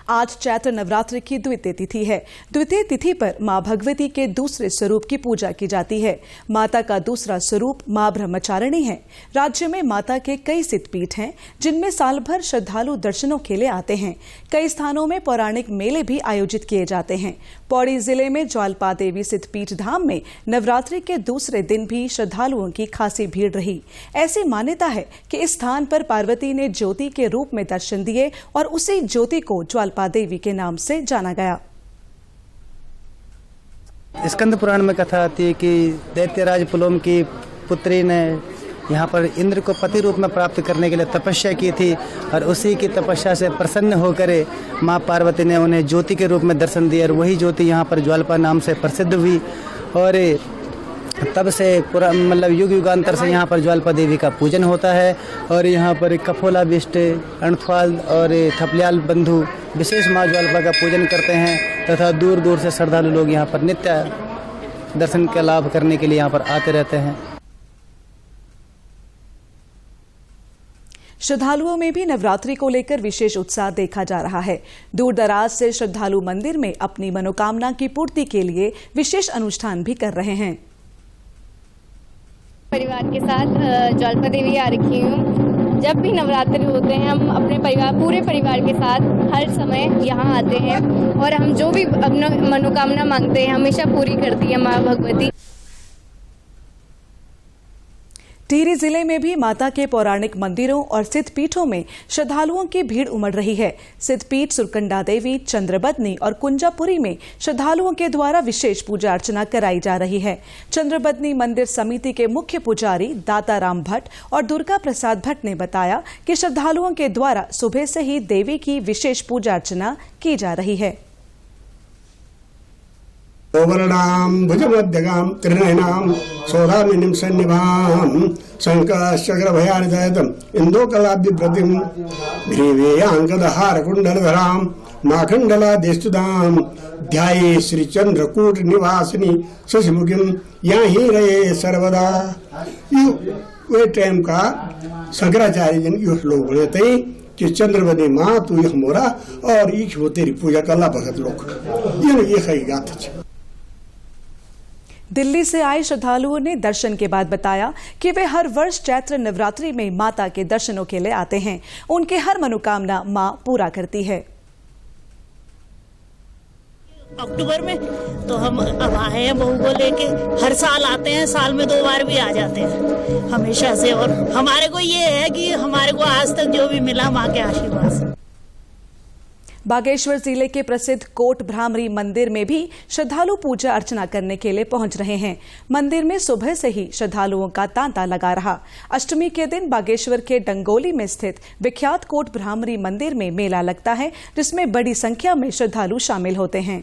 आज चैत्र नवरात्रि की द्वितीय तिथि है। द्वितीय तिथि पर मां भगवती के दूसरे स्वरूप की पूजा की जाती है। माता का दूसरा स्वरूप मां ब्रह्मचारिणी है। राज्य में माता के कई सिद्धपीठ हैं, जिनमें साल भर श्रद्धालु दर्शनों के लिए आते हैं। कई स्थानों में पौराणिक मेले भी आयोजित किए जाते हैं। पौड़ी जिले में ज्वालपा देवी सिद्धपीठ धाम में नवरात्रि के दूसरे दिन भी श्रद्धालुओं की खासी भीड़ रही। ऐसी मान्यता है कि इस स्थान पर पार्वती ने ज्योति के रूप में दर्शन दिए और उसी ज्योति को ज्वालपा देवी के नाम से जाना गया। स्कंद पुराण में कथा आती है कि दैत्यराज पुलोम की पुत्री ने यहाँ पर इंद्र को पति रूप में प्राप्त करने के लिए तपस्या की थी और उसी की तपस्या से प्रसन्न होकर माँ पार्वती ने उन्हें ज्योति के रूप में दर्शन दिया और वही ज्योति यहाँ पर ज्वालपा नाम से प्रसिद्ध हुई और तब से पूरा युग युगांतर से यहाँ पर ज्वालपा देवी का पूजन होता है और यहाँ पर कफोला बिष्ट अणथवाल और थपलियाल बंधु विशेष माँ ज्वालपा का पूजन करते हैं तथा दूर दूर से श्रद्धालु लोग यहाँ पर नित्य दर्शन का लाभ करने के लिए यहाँ पर आते रहते हैं। श्रद्धालुओं में भी नवरात्रि को लेकर विशेष उत्साह देखा जा रहा है। दूर दराज से श्रद्धालु मंदिर में अपनी मनोकामना की पूर्ति के लिए विशेष अनुष्ठान भी कर रहे हैं। परिवार के साथ ज्वालपा देवी आ रखी हूँ। जब भी नवरात्रि होते हैं हम अपने पूरे परिवार के साथ हर समय यहाँ आते हैं और हम जो भी अपना मनोकामना मांगते हैं हमेशा पूरी करती है माँ भगवती। टिहरी जिले में भी माता के पौराणिक मंदिरों और सिद्धपीठों में श्रद्धालुओं की भीड़ उमड़ रही है। सिद्धपीठ सुरकंडा देवी, चंद्रबदनी और कुंजापुरी में श्रद्धालुओं के द्वारा विशेष पूजा अर्चना कराई जा रही है। चंद्रबदनी मंदिर समिति के मुख्य पुजारी दाताराम भट्ट और दुर्गा प्रसाद भट्ट ने बताया कि श्रद्धालुओं के द्वारा सुबह से ही देवी की विशेष पूजा अर्चना की जा रही है। ओवरणाम भुजमध्यगाम त्रिनयनाम सौदामिनीं सन्निभाम शंखचक्र भयानिधयतम इंदोकलाब्धिप्रतिम ग्रीवेयांगदहार कुंडलधराम माखंडलादेस्तुदाम ध्याये श्री चंद्रकूट निवासिनी शशिमुखिम यहाँ ही रहे सर्वदा। वे टाइम का शंकराचार्य जन यो श्लोक बोलते हैं कि चंद्रबदनी माँ तू यह मोरा और ईश वो तेरी पूजा कला भगत लोग ये सही गाथ है। दिल्ली से आए श्रद्धालुओं ने दर्शन के बाद बताया कि वे हर वर्ष चैत्र नवरात्रि में माता के दर्शनों के लिए आते हैं। उनके हर मनोकामना मां पूरा करती है। अक्टूबर में तो हम अब आए हैं बहू को लेके, हर साल आते हैं, साल में 2 बार भी आ जाते हैं हमेशा से। और हमारे को ये है कि हमारे को आज तक जो भी मिला माँ के आशीर्वाद से। बागेश्वर जिले के प्रसिद्ध कोट भ्रामरी मंदिर में भी श्रद्धालु पूजा अर्चना करने के लिए पहुंच रहे हैं। मंदिर में सुबह से ही श्रद्धालुओं का तांता लगा रहा। अष्टमी के दिन बागेश्वर के डंगोली में स्थित विख्यात कोट भ्रामरी मंदिर में मेला लगता है, जिसमें बड़ी संख्या में श्रद्धालु शामिल होते हैं।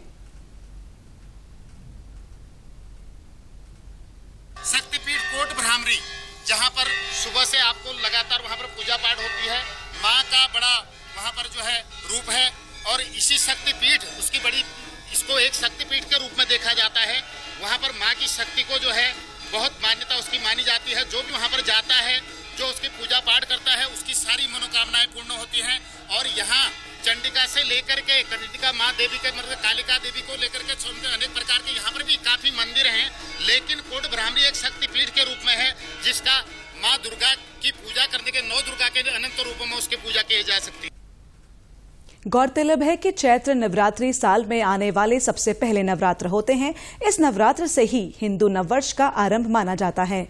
शक्तिपीठ कोट भ्रामरी, जहां पर सुबह से आपको लगातार वहां पर पूजा पाठ होती है। मां का बड़ा वहां पर जो है रूप है और इसी शक्तिपीठ उसकी बड़ी इसको एक शक्तिपीठ के रूप में देखा जाता है। वहां पर मां की शक्ति को जो है बहुत मान्यता उसकी मानी जाती है। जो भी वहां पर जाता है, जो उसकी पूजा पाठ करता है, उसकी सारी मनोकामनाएं पूर्ण होती हैं। और यहाँ चंडिका से लेकर के चंडिका माँ देवी के मतलब कालिका देवी को लेकर के अनेक प्रकार के यहाँ पर भी काफी मंदिर हैं, लेकिन कोट भ्रामरी एक शक्तिपीठ के रूप में है, जिसका माँ दुर्गा की पूजा करने के 9 दुर्गा के अनंत रूपों में उसकी पूजा की जा सकती है। गौरतलब है कि चैत्र नवरात्रि साल में आने वाले सबसे पहले नवरात्र होते हैं। इस नवरात्र से ही हिंदू नववर्ष का आरंभ माना जाता है।